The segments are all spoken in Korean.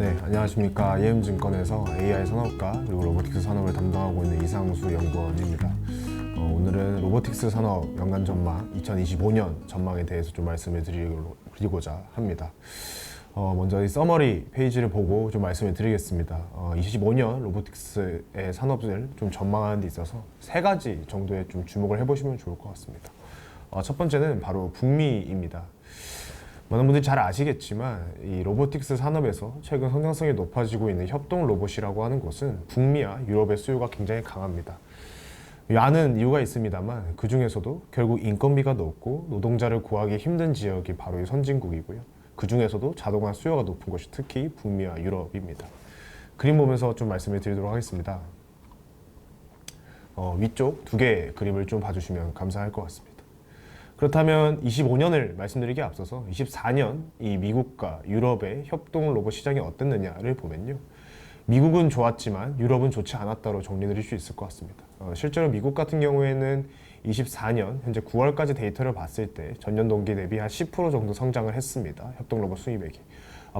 네, 안녕하십니까. 이엠증권에서 AI 산업과 그리고 로보틱스 산업을 담당하고 있는 이상수 연구원입니다. 오늘은 로보틱스 산업 연간 전망 2025년 전망에 대해서 좀 말씀을 드리고자 합니다. 먼저 이 서머리 페이지를 보고 좀 말씀을 드리겠습니다. 25년 로보틱스의 산업을 좀 전망하는 데 있어서 세 가지 정도에 좀 주목을 해보시면 좋을 것 같습니다. 첫 번째는 바로 북미입니다. 많은 분들이 잘 아시겠지만 이 로보틱스 산업에서 최근 성장성이 높아지고 있는 협동 로봇이라고 하는 것은 북미와 유럽의 수요가 굉장히 강합니다. 많은 이유가 있습니다만 그 중에서도 결국 인건비가 높고 노동자를 구하기 힘든 지역이 바로 이 선진국이고요. 그 중에서도 자동화 수요가 높은 것이 특히 북미와 유럽입니다. 그림 보면서 좀 말씀을 드리도록 하겠습니다. 위쪽 두 개의 그림을 좀 봐주시면 감사할 것 같습니다. 그렇다면 25년을 말씀드리기에 앞서서 24년 이 미국과 유럽의 협동 로봇 시장이 어땠느냐를 보면요. 미국은 좋았지만 유럽은 좋지 않았다로 정리드릴 수 있을 것 같습니다. 실제로 미국 같은 경우에는 24년 현재 9월까지 데이터를 봤을 때 전년 동기 대비 한 10% 정도 성장을 했습니다. 협동 로봇 수입액이.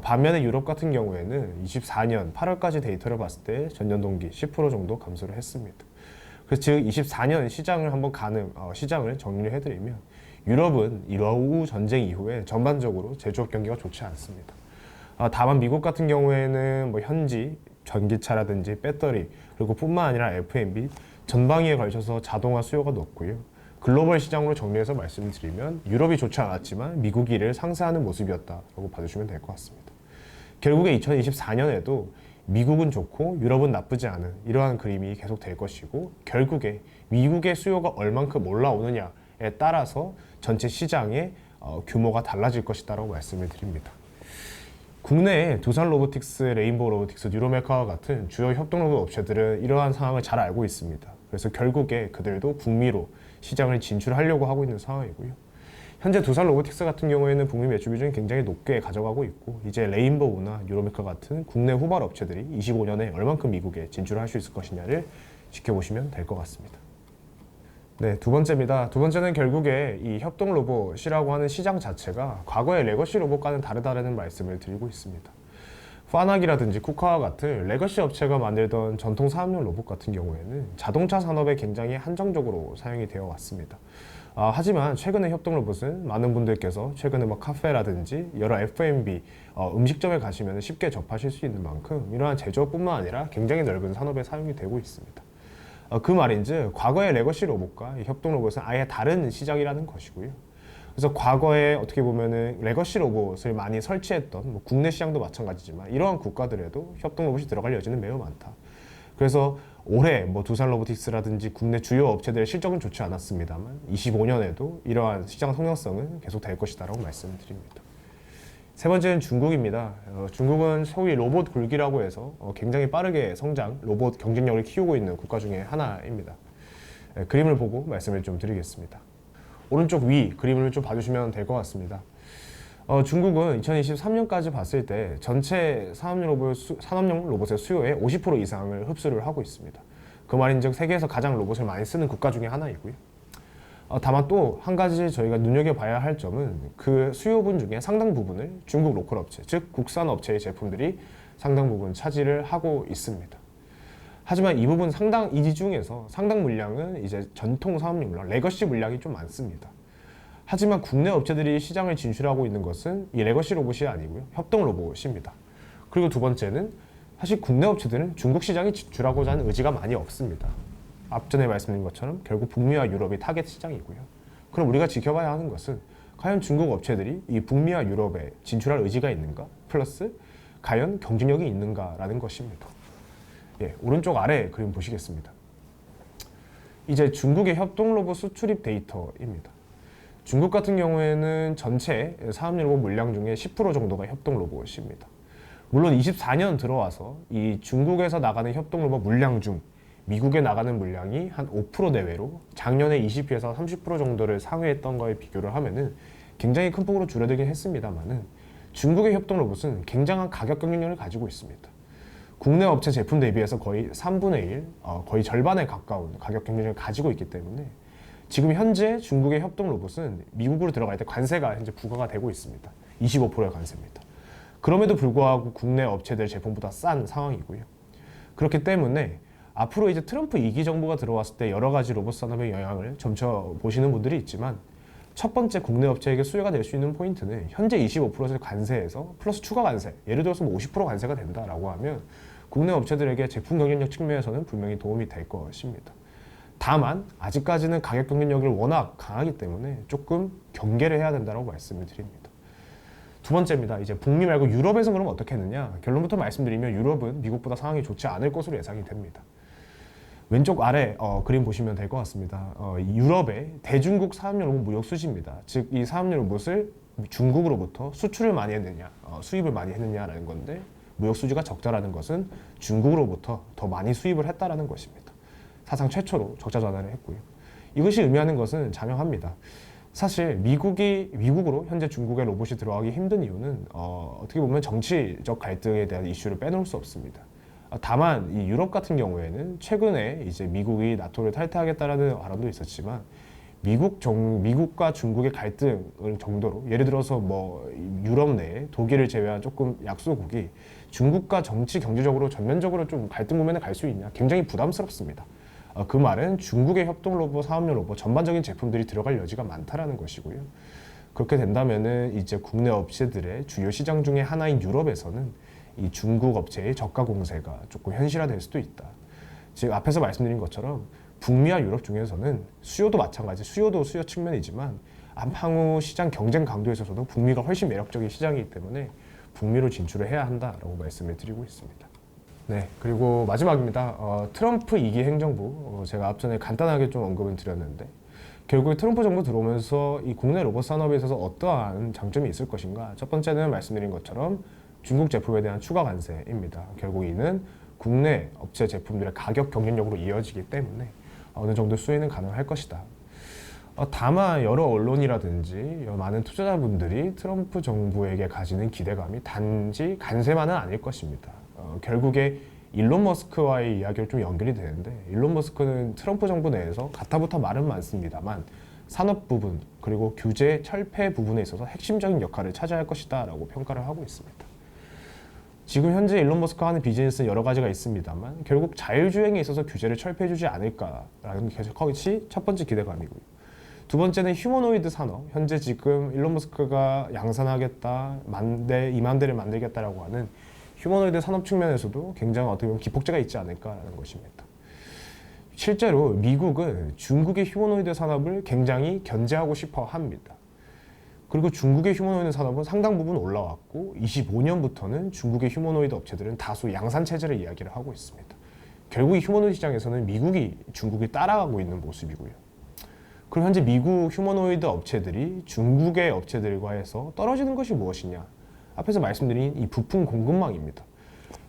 반면에 유럽 같은 경우에는 24년 8월까지 데이터를 봤을 때 전년 동기 10% 정도 감소를 했습니다. 그래서 즉 24년 시장을 한번 시장을 정리를 해드리면 유럽은 이러후 전쟁 이후에 전반적으로 제조업 경기가 좋지 않습니다. 다만 미국 같은 경우에는 현지 전기차라든지 배터리 그리고 뿐만 아니라 F&B 전방위에 걸쳐서 자동화 수요가 높고요. 글로벌 시장으로 정리해서 말씀을 드리면 유럽이 좋지 않았지만 미국이 이를 상쇄하는 모습이었다라고 봐주시면 될 것 같습니다. 결국에 2024년에도 미국은 좋고 유럽은 나쁘지 않은 이러한 그림이 계속 될 것이고 결국에 미국의 수요가 얼만큼 올라오느냐에 따라서 전체 시장의 규모가 달라질 것이다라고 말씀을 드립니다. 국내에 두산 로보틱스, 레인보우 로보틱스, 뉴로메카와 같은 주요 협동 로봇 업체들은 이러한 상황을 잘 알고 있습니다. 그래서 결국에 그들도 북미로 시장을 진출하려고 하고 있는 상황이고요. 현재 두산 로보틱스 같은 경우에는 북미 매출 비중이 굉장히 높게 가져가고 있고 이제 레인보우나 뉴로메카 같은 국내 후발 업체들이 25년에 얼만큼 미국에 진출할 수 있을 것이냐를 지켜보시면 될 것 같습니다. 네, 두 번째입니다. 두 번째는 결국에 이 협동 로봇이라고 하는 시장 자체가 과거의 레거시 로봇과는 다르다는 말씀을 드리고 있습니다. 파나기라든지 쿠카와 같은 레거시 업체가 만들던 전통 사업용 로봇 같은 경우에는 자동차 산업에 굉장히 한정적으로 사용이 되어 왔습니다. 하지만 최근에 협동 로봇은 많은 분들께서 최근에 카페라든지 여러 F&B 음식점에 가시면 쉽게 접하실 수 있는 만큼 이러한 제조업뿐만 아니라 굉장히 넓은 산업에 사용이 되고 있습니다. 그 말인즉 과거의 레거시 로봇과 이 협동 로봇은 아예 다른 시장이라는 것이고요. 그래서 과거에 어떻게 보면은 레거시 로봇을 많이 설치했던 국내 시장도 마찬가지지만 이러한 국가들에도 협동 로봇이 들어갈 여지는 매우 많다. 그래서 올해 두산 로보틱스라든지 국내 주요 업체들의 실적은 좋지 않았습니다만 25년에도 이러한 시장 성장성은 계속 될 것이다라고 말씀을 드립니다. 세 번째는 중국입니다. 중국은 소위 로봇 굴기라고 해서 굉장히 빠르게 성장, 로봇 경쟁력을 키우고 있는 국가 중에 하나입니다. 그림을 보고 말씀을 좀 드리겠습니다. 오른쪽 위 그림을 좀 봐주시면 될 것 같습니다. 중국은 2023년까지 봤을 때 전체 산업용 로봇의 수요의 50% 이상을 흡수를 하고 있습니다. 그 말인즉 세계에서 가장 로봇을 많이 쓰는 국가 중에 하나이고요. 다만 또 한 가지 저희가 눈여겨봐야 할 점은 그 수요분 중에 상당 부분을 중국 로컬 업체, 즉 국산 업체의 제품들이 상당 부분 차지를 하고 있습니다. 하지만 이 중에서 상당 물량은 이제 전통 사업용 물량, 레거시 물량이 좀 많습니다. 하지만 국내 업체들이 시장을 진출하고 있는 것은 이 레거시 로봇이 아니고요. 협동 로봇입니다. 그리고 두 번째는 사실 국내 업체들은 중국 시장에 진출하고자 하는 의지가 많이 없습니다. 앞전에 말씀드린 것처럼 결국 북미와 유럽이 타겟 시장이고요. 그럼 우리가 지켜봐야 하는 것은 과연 중국 업체들이 이 북미와 유럽에 진출할 의지가 있는가? 플러스 과연 경쟁력이 있는가라는 것입니다. 오른쪽 아래 그림 보시겠습니다. 이제 중국의 협동 로봇 수출입 데이터입니다. 중국 같은 경우에는 전체 사업용 로봇 물량 중에 10% 정도가 협동 로봇입니다. 물론 24년 들어와서 이 중국에서 나가는 협동 로봇 물량 중 미국에 나가는 물량이 한 5% 내외로 작년에 20%에서 30% 정도를 상회했던 거에 비교를 하면은 굉장히 큰 폭으로 줄어들긴 했습니다만은 중국의 협동 로봇은 굉장한 가격 경쟁력을 가지고 있습니다. 국내 업체 제품 대비해서 거의 3분의 1, 거의 절반에 가까운 가격 경쟁력을 가지고 있기 때문에 지금 현재 중국의 협동 로봇은 미국으로 들어갈 때 관세가 현재 부과가 되고 있습니다. 25%의 관세입니다. 그럼에도 불구하고 국내 업체들 제품보다 싼 상황이고요. 그렇기 때문에 앞으로 이제 트럼프 2기 정부가 들어왔을 때 여러 가지 로봇 산업의 영향을 점쳐 보시는 분들이 있지만, 첫 번째 국내 업체에게 수혜가 될 수 있는 포인트는 현재 25%의 관세에서 플러스 추가 관세, 예를 들어서 뭐 50% 관세가 된다라고 하면 국내 업체들에게 제품 경쟁력 측면에서는 분명히 도움이 될 것입니다. 다만 아직까지는 가격 경쟁력이 워낙 강하기 때문에 조금 경계를 해야 된다고 말씀을 드립니다. 두 번째입니다. 이제 북미 말고 유럽에서는 그럼 어떻게 했느냐? 결론부터 말씀드리면 유럽은 미국보다 상황이 좋지 않을 것으로 예상이 됩니다. 왼쪽 아래 그림 보시면 될 것 같습니다. 유럽의 대중국 사업용 로봇 무역 수지입니다. 즉 이 사업용 로봇을 중국으로부터 수출을 많이 했느냐, 수입을 많이 했느냐라는 건데, 무역 수지가 적자라는 것은 중국으로부터 더 많이 수입을 했다라는 것입니다. 사상 최초로 적자 전환을 했고요. 이것이 의미하는 것은 자명합니다. 사실 미국으로 현재 중국의 로봇이 들어가기 힘든 이유는 어떻게 보면 정치적 갈등에 대한 이슈를 빼놓을 수 없습니다. 다만 이 유럽 같은 경우에는 최근에 이제 미국이 나토를 탈퇴하겠다라는 발언도 있었지만, 미국과 중국의 갈등을 정도로, 예를 들어서 뭐 유럽 내에 독일을 제외한 조금 약소국이 중국과 정치 경제적으로 전면적으로 좀 갈등 국면에 갈 수 있냐, 굉장히 부담스럽습니다. 그 말은 중국의 협동 로봇, 사업용 로봇 전반적인 제품들이 들어갈 여지가 많다라는 것이고요. 그렇게 된다면은 이제 국내 업체들의 주요 시장 중에 하나인 유럽에서는 이 중국 업체의 저가 공세가 조금 현실화될 수도 있다. 즉 앞에서 말씀드린 것처럼 북미와 유럽 중에서는 수요도 마찬가지, 수요도 수요 측면이지만 향후 시장 경쟁 강도에 있어서도 북미가 훨씬 매력적인 시장이기 때문에 북미로 진출을 해야 한다라고 말씀을 드리고 있습니다. 네, 그리고 마지막입니다. 트럼프 2기 행정부, 제가 앞전에 간단하게 좀 언급을 드렸는데, 결국 트럼프 정부 들어오면서 이 국내 로봇 산업에 있어서 어떠한 장점이 있을 것인가? 첫 번째는 말씀드린 것처럼 중국 제품에 대한 추가 관세입니다. 결국 이는 국내 업체 제품들의 가격 경쟁력으로 이어지기 때문에 어느 정도 수혜는 가능할 것이다. 다만 여러 언론이라든지 많은 투자자분들이 트럼프 정부에게 가지는 기대감이 단지 관세만은 아닐 것입니다. 결국에 일론 머스크와의 이야기를 좀 연결이 되는데, 일론 머스크는 트럼프 정부 내에서 가타부타 말은 많습니다만 산업 부분 그리고 규제 철폐 부분에 있어서 핵심적인 역할을 차지할 것이다 라고 평가를 하고 있습니다. 지금 현재 일론 머스크가 하는 비즈니스는 여러 가지가 있습니다만 결국 자율주행에 있어서 규제를 철폐해주지 않을까라는 것이 첫 번째 기대감이고요. 두 번째는 휴머노이드 산업, 현재 지금 일론 머스크가 양산하겠다, 10,000대, 20,000대를 만들겠다라고 하는 휴머노이드 산업 측면에서도 굉장히 어떻게 보면 기폭제가 있지 않을까라는 것입니다. 실제로 미국은 중국의 휴머노이드 산업을 굉장히 견제하고 싶어 합니다. 그리고 중국의 휴머노이드 산업은 상당 부분 올라왔고 25년부터는 중국의 휴머노이드 업체들은 다수 양산 체제를 이야기를 하고 있습니다. 결국 이 휴머노이드 시장에서는 미국이 중국이 따라가고 있는 모습이고요. 그럼 현재 미국 휴머노이드 업체들이 중국의 업체들과 해서 떨어지는 것이 무엇이냐? 앞에서 말씀드린 이 부품 공급망입니다.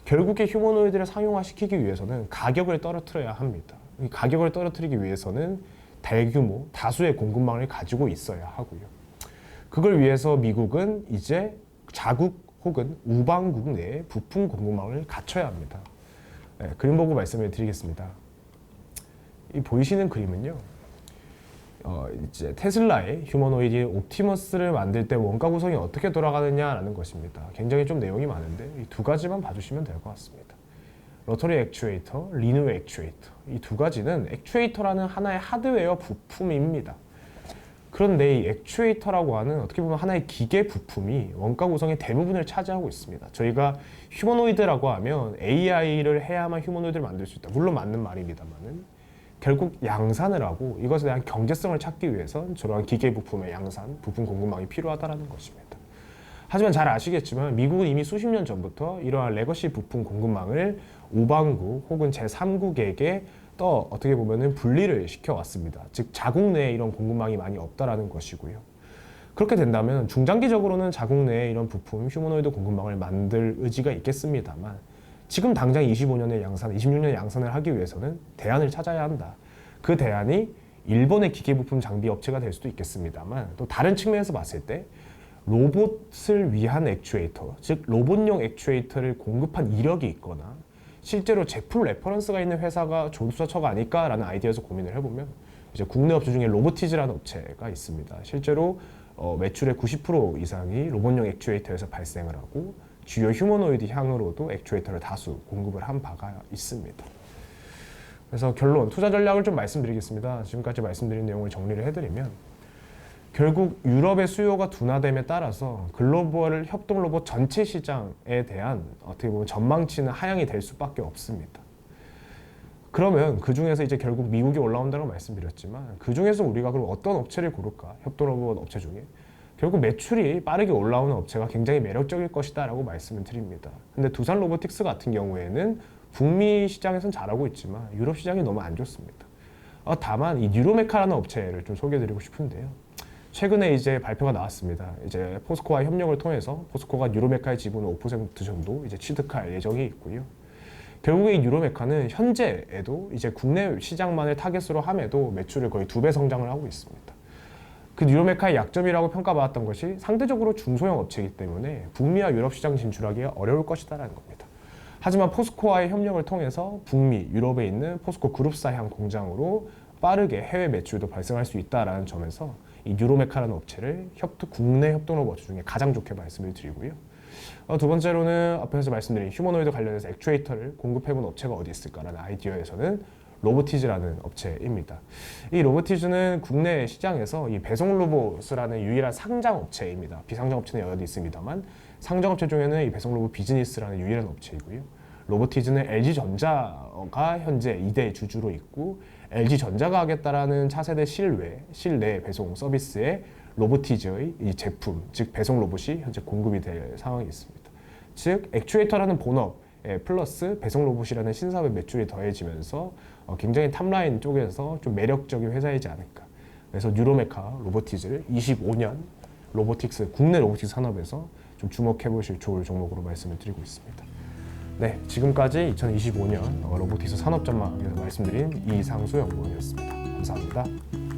결국에 휴머노이드를 상용화시키기 위해서는 가격을 떨어뜨려야 합니다. 이 가격을 떨어뜨리기 위해서는 대규모 다수의 공급망을 가지고 있어야 하고요. 그걸 위해서 미국은 이제 자국 혹은 우방국 내에 부품 공급망을 갖춰야 합니다. 네, 그림 보고 말씀을 드리겠습니다. 이 보이시는 그림은요, 이제 테슬라의 휴머노이드 옵티머스를 만들 때 원가 구성이 어떻게 돌아가느냐라는 것입니다. 굉장히 좀 내용이 많은데 이 두 가지만 봐주시면 될 것 같습니다. 로터리 액추에이터, 리누 액추에이터, 이 두 가지는 액추에이터라는 하나의 하드웨어 부품입니다. 그런데 이 액추에이터라고 하는 어떻게 보면 하나의 기계 부품이 원가 구성의 대부분을 차지하고 있습니다. 저희가 휴머노이드라고 하면 AI를 해야만 휴머노이드를 만들 수 있다. 물론 맞는 말입니다만은 결국 양산을 하고 이것에 대한 경제성을 찾기 위해선 저러한 기계 부품의 양산, 부품 공급망이 필요하다는 것입니다. 하지만 잘 아시겠지만 미국은 이미 수십 년 전부터 이러한 레거시 부품 공급망을 우방국 혹은 제3국에게 또 어떻게 보면은 분리를 시켜왔습니다. 즉 자국 내에 이런 공급망이 많이 없다라는 것이고요. 그렇게 된다면 중장기적으로는 자국 내에 이런 부품, 휴머노이드 공급망을 만들 의지가 있겠습니다만 지금 당장 25년의 양산, 26년의 양산을 하기 위해서는 대안을 찾아야 한다. 그 대안이 일본의 기계부품 장비 업체가 될 수도 있겠습니다만 또 다른 측면에서 봤을 때 로봇을 위한 액추에이터, 즉 로봇용 액추에이터를 공급한 이력이 있거나 실제로 제품 레퍼런스가 있는 회사가 조수처가 아닐까라는 아이디어에서 고민을 해보면 이제 국내 업체 중에 로보티즈라는 업체가 있습니다. 실제로 매출의 90% 이상이 로봇용 액추에이터에서 발생을 하고 주요 휴머노이드 향으로도 액추에이터를 다수 공급을 한 바가 있습니다. 그래서 결론, 투자 전략을 좀 말씀드리겠습니다. 지금까지 말씀드린 내용을 정리를 해드리면 결국 유럽의 수요가 둔화됨에 따라서 글로벌 협동 로봇 전체 시장에 대한 어떻게 보면 전망치는 하향이 될 수밖에 없습니다. 그러면 그 중에서 이제 결국 미국이 올라온다고 말씀드렸지만 그 중에서 우리가 그럼 어떤 업체를 고를까? 협동 로봇 업체 중에 결국 매출이 빠르게 올라오는 업체가 굉장히 매력적일 것이다 라고 말씀을 드립니다. 근데 두산 로보틱스 같은 경우에는 북미 시장에서는 잘하고 있지만 유럽 시장이 너무 안 좋습니다. 다만 이 뉴로메카라는 업체를 좀 소개해드리고 싶은데요. 최근에 이제 발표가 나왔습니다. 이제 포스코와 협력을 통해서 포스코가 뉴로메카의 지분을 5% 정도 이제 취득할 예정이 있고요. 결국에 이 뉴로메카는 현재에도 이제 국내 시장만을 타겟으로 함에도 매출을 거의 2배 성장을 하고 있습니다. 그 뉴로메카의 약점이라고 평가받았던 것이 상대적으로 중소형 업체이기 때문에 북미와 유럽 시장 진출하기가 어려울 것이다라는 겁니다. 하지만 포스코와의 협력을 통해서 북미, 유럽에 있는 포스코 그룹사향 공장으로 빠르게 해외 매출도 발생할 수 있다라는 점에서 이 뉴로메카라는 업체를 국내 협동로봇 업체 중에 가장 좋게 말씀을 드리고요. 두 번째로는 앞에서 말씀드린 휴머노이드 관련해서 액추에이터를 공급해본 업체가 어디 있을까라는 아이디어에서는 로보티즈라는 업체입니다. 이 로보티즈는 국내 시장에서 이 배송 로봇을 하는 유일한 상장 업체입니다. 비상장 업체는 여러 개 있습니다만 상장 업체 중에는 이 배송 로봇 비즈니스라는 유일한 업체이고요. 로보티즈는 LG전자가 현재 2대 주주로 있고 LG전자가 하겠다라는 차세대 실내 배송 서비스에 로보티즈의 이 제품, 즉 배송 로봇이 현재 공급이 될 상황이 있습니다. 즉 액추에이터라는 본업에 플러스 배송 로봇이라는 신사업의 매출이 더해지면서 굉장히 탑라인 쪽에서 좀 매력적인 회사이지 않을까. 그래서 뉴로메카 로보티즈를 25년 국내 로보틱스 산업에서 좀 주목해 보실 좋을 종목으로 말씀을 드리고 있습니다. 네, 지금까지 2025년 로보틱스 산업 전망에서 말씀드린 이상수 연구원이었습니다. 감사합니다.